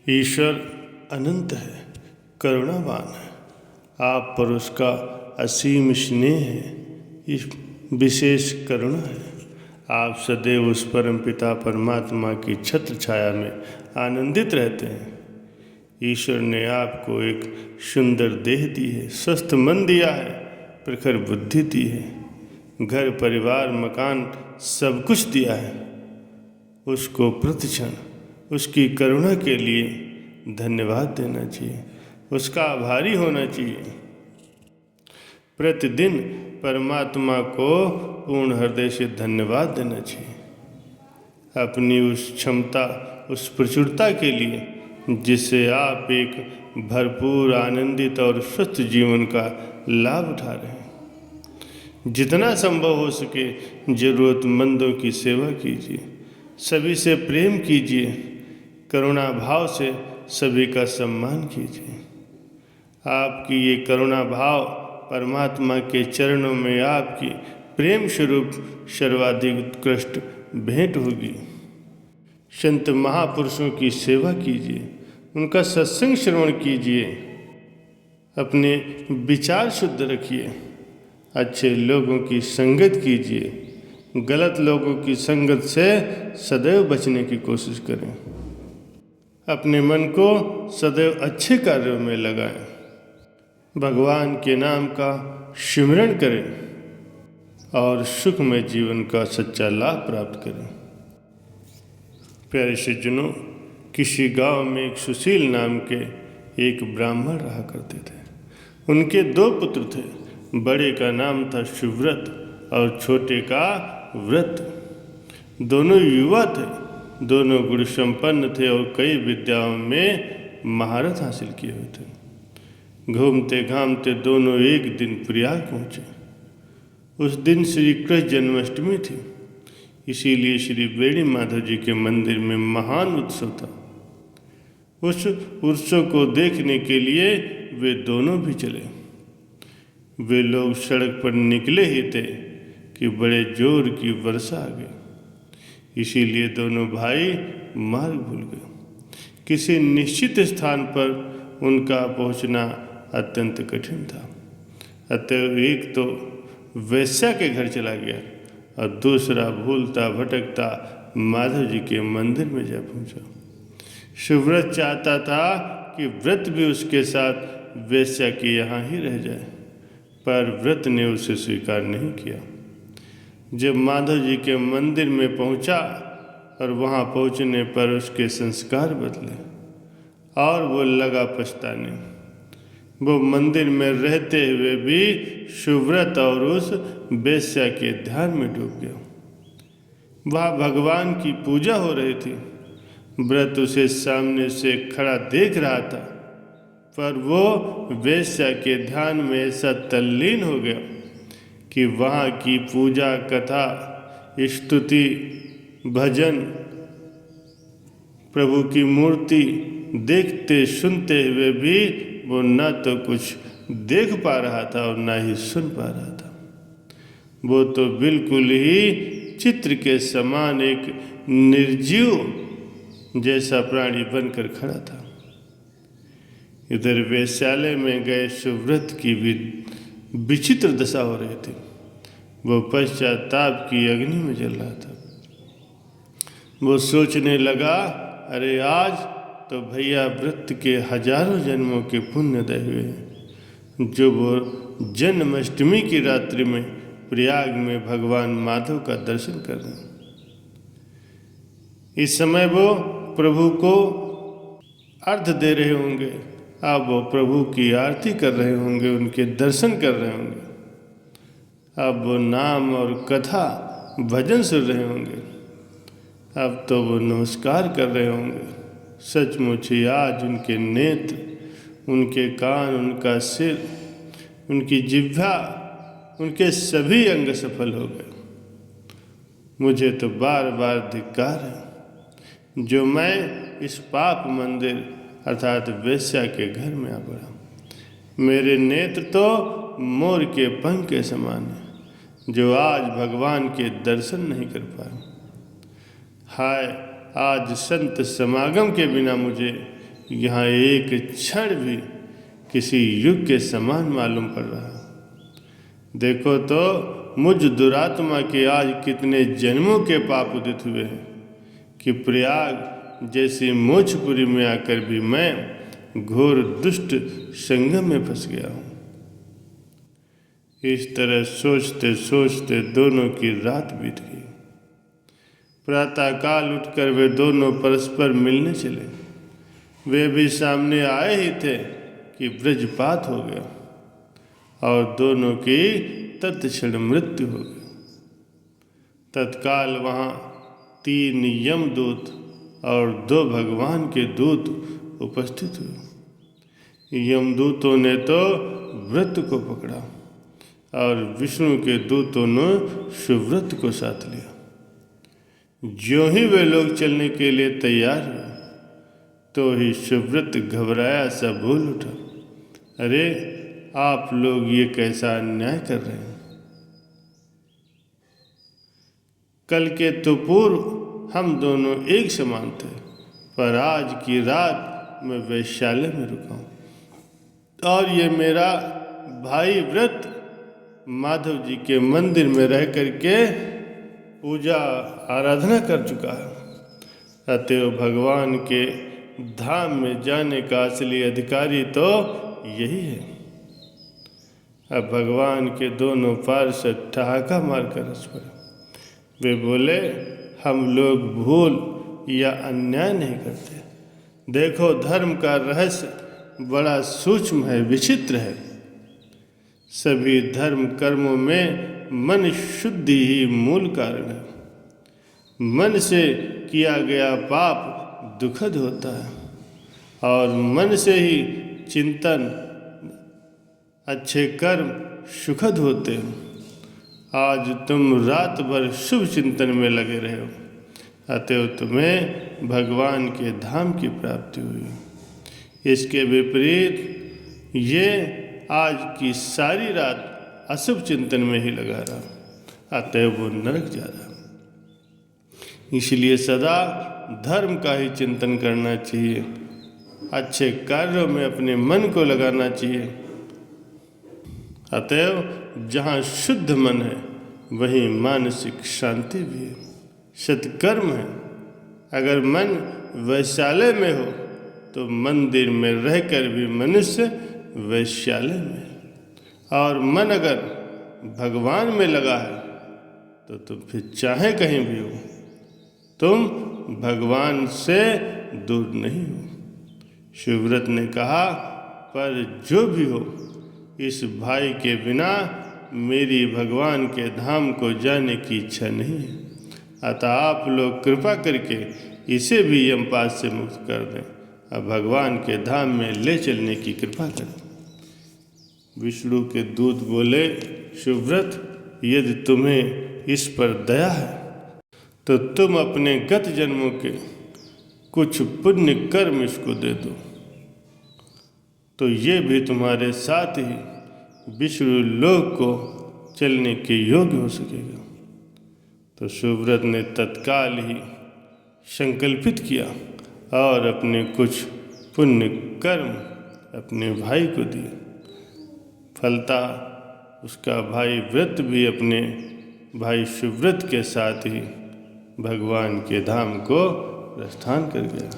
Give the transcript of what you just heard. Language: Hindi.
ईश्वर अनंत है, करुणावान है। आप पर उसका असीम स्नेह है, इस विशेष करुणा है। आप सदैव उस परम पिता परमात्मा की छत्र छाया में आनंदित रहते हैं। ईश्वर ने आपको एक सुंदर देह दी है, स्वस्थ मन दिया है, प्रखर बुद्धि दी है, घर परिवार मकान सब कुछ दिया है। उसको प्रतिक्षण उसकी करुणा के लिए धन्यवाद देना चाहिए, उसका आभारी होना चाहिए। प्रतिदिन परमात्मा को पूर्ण हृदय से धन्यवाद देना चाहिए, अपनी उस क्षमता, उस प्रचुरता के लिए जिससे आप एक भरपूर आनंदित और स्वस्थ जीवन का लाभ उठा रहे हैं। जितना संभव हो सके ज़रूरतमंदों की सेवा कीजिए, सभी से प्रेम कीजिए, करुणा भाव से सभी का सम्मान कीजिए। आपकी ये करुणा भाव परमात्मा के चरणों में आपकी प्रेम स्वरूप सर्वाधिक उत्कृष्ट भेंट होगी। संत महापुरुषों की सेवा कीजिए, उनका सत्संग श्रवण कीजिए, अपने विचार शुद्ध रखिए, अच्छे लोगों की संगत कीजिए, गलत लोगों की संगत से सदैव बचने की कोशिश करें। अपने मन को सदैव अच्छे कार्यों में लगाएं, भगवान के नाम का सिमरण करें और सुखमय जीवन का सच्चा लाभ प्राप्त करें। प्यारे सज्जनों, किसी गांव में एक सुशील नाम के एक ब्राह्मण रहा करते थे। उनके 2 पुत्र थे, बड़े का नाम था सुव्रत और छोटे का व्रत। दोनों युवा थे, दोनों गुण संपन्न थे और कई विद्याओं में महारत हासिल किए हुए थे। घूमते घामते दोनों एक दिन प्रयाग पहुँचे। उस दिन श्री कृष्ण जन्माष्टमी थी, इसीलिए श्री बेणी माधव जी के मंदिर में महान उत्सव था। उस उत्सव को देखने के लिए वे दोनों भी चले। वे लोग सड़क पर निकले ही थे कि बड़े जोर की वर्षा आ गई, इसीलिए दोनों भाई मार्ग भूल गए। किसी निश्चित स्थान पर उनका पहुंचना अत्यंत कठिन था। अतः एक तो वैश्या के घर चला गया और दूसरा भूलता भटकता माधव जी के मंदिर में जा पहुंचा। सुव्रत चाहता था कि व्रत भी उसके साथ वैश्या के यहाँ ही रह जाए, पर व्रत ने उसे स्वीकार नहीं किया। जब माधव जी के मंदिर में पहुंचा और वहां पहुंचने पर उसके संस्कार बदले और वो लगा पछताने। वो मंदिर में रहते हुए भी सुव्रत और उस वेश्या के ध्यान में डूब गया। वहाँ भगवान की पूजा हो रही थी। व्रत उसे सामने से खड़ा देख रहा था, पर वो वेश्या के ध्यान में ऐसा तल्लीन हो गया कि वहाँ की पूजा, कथा, स्तुति, भजन, प्रभु की मूर्ति देखते सुनते हुए भी वो न तो कुछ देख पा रहा था और न ही सुन पा रहा था। वो तो बिल्कुल ही चित्र के समान एक निर्जीव जैसा प्राणी बनकर खड़ा था। इधर वेश्यालय में गए सुव्रत की भी विचित्र दशा हो रही थी। वो पश्चाताप की अग्नि में जल रहा था। वो सोचने लगा, अरे आज तो भैया व्रत के हजारों जन्मों के पुण्योदय हुए हैं, जो वो जन्माष्टमी की रात्रि में प्रयाग में भगवान माधव का दर्शन कर रहे हैं। इस समय वो प्रभु को अर्घ्य दे रहे होंगे, अब वो प्रभु की आरती कर रहे होंगे, उनके दर्शन कर रहे होंगे, अब वो नाम और कथा भजन सुन रहे होंगे, अब तो वो नमस्कार कर रहे होंगे। सचमुच ही आज उनके नेत्र, उनके कान, उनका सिर, उनकी जिह्वा, उनके सभी अंग सफल हो गए। मुझे तो बार बार धिक्कार है जो मैं इस पाप मंदिर अर्थात वेश्या के घर में आ पड़ा। मेरे नेत्र तो मोर के पंख के समान है, जो आज भगवान के दर्शन नहीं कर पाए। हाय, आज संत समागम के बिना मुझे यहाँ एक क्षण भी किसी युग के समान मालूम पड़ रहा। देखो तो मुझ दुरात्मा के आज कितने जन्मों के पाप उदित हुए हैं कि प्रयाग जैसी मोक्षपुरी में आकर भी मैं घोर दुष्ट संगम में फंस गया हूँ। इस तरह सोचते सोचते दोनों की रात बीत गई। प्रातःकाल उठकर वे दोनों परस्पर मिलने चले। वे भी सामने आए ही थे कि वज्रपात हो गया और दोनों की तत्क्षण मृत्यु हो गई। तत्काल वहाँ 3 यमदूत और 2 भगवान के दूत उपस्थित हुए। यमदूतों ने तो व्रत को पकड़ा और विष्णु के दूतों ने सुव्रत को साथ लिया। ज्यों ही वे लोग चलने के लिए तैयार हुए तो ही सुव्रत घबराया सा बोल उठा, अरे आप लोग ये कैसा अन्याय कर रहे हैं। कल के तो पूर्व हम दोनों एक समान थे, पर आज की रात मैं वैश्यालय में रुका हूँ और ये मेरा भाई व्रत माधव जी के मंदिर में रह करके पूजा आराधना कर चुका है। अतएव भगवान के धाम में जाने का असली अधिकारी तो यही है। अब भगवान के दोनों पार्षद ठहाका मारकर हंस पड़े। वे बोले, हम लोग भूल या अन्याय नहीं करते। देखो, धर्म का रहस्य बड़ा सूक्ष्म है, विचित्र है। सभी धर्म कर्मों में मन शुद्धि ही मूल कारण है। मन से किया गया पाप दुखद होता है और मन से ही चिंतन अच्छे कर्म सुखद होते हैं। आज तुम रात भर शुभ चिंतन में लगे रहे हो, अतएव तुम्हें भगवान के धाम की प्राप्ति हुई। इसके विपरीत ये आज की सारी रात अशुभ चिंतन में ही लगा रहा, अतएव वो नरक जा रहा। इसलिए सदा धर्म का ही चिंतन करना चाहिए, अच्छे कार्यों में अपने मन को लगाना चाहिए। अतएव जहाँ शुद्ध मन है वहीं मानसिक शांति भी है, सत्कर्म है। अगर मन वैश्यालय में हो तो मंदिर में रहकर भी मनुष्य वैश्यालय में, और मन अगर भगवान में लगा है तो तुम फिर चाहे कहीं भी हो, तुम भगवान से दूर नहीं हो। शिवव्रत ने कहा, पर जो भी हो, इस भाई के बिना मेरी भगवान के धाम को जाने की इच्छा नहीं है। अतः आप लोग कृपा करके इसे भी यमपाश से मुक्त कर दें, अब भगवान के धाम में ले चलने की कृपा करें। विष्णु के दूत बोले, शिवव्रत, यदि तुम्हें इस पर दया है तो तुम अपने गत जन्मों के कुछ पुण्य कर्म इसको दे दो, तो ये भी तुम्हारे साथ ही विष्णु लोक को चलने के योग्य हो सकेगा। तो शिवव्रत ने तत्काल ही संकल्पित किया और अपने कुछ पुण्य कर्म अपने भाई को दिए। फलतः उसका भाई व्रत भी अपने भाई शिवव्रत के साथ ही भगवान के धाम को प्रस्थान कर गया।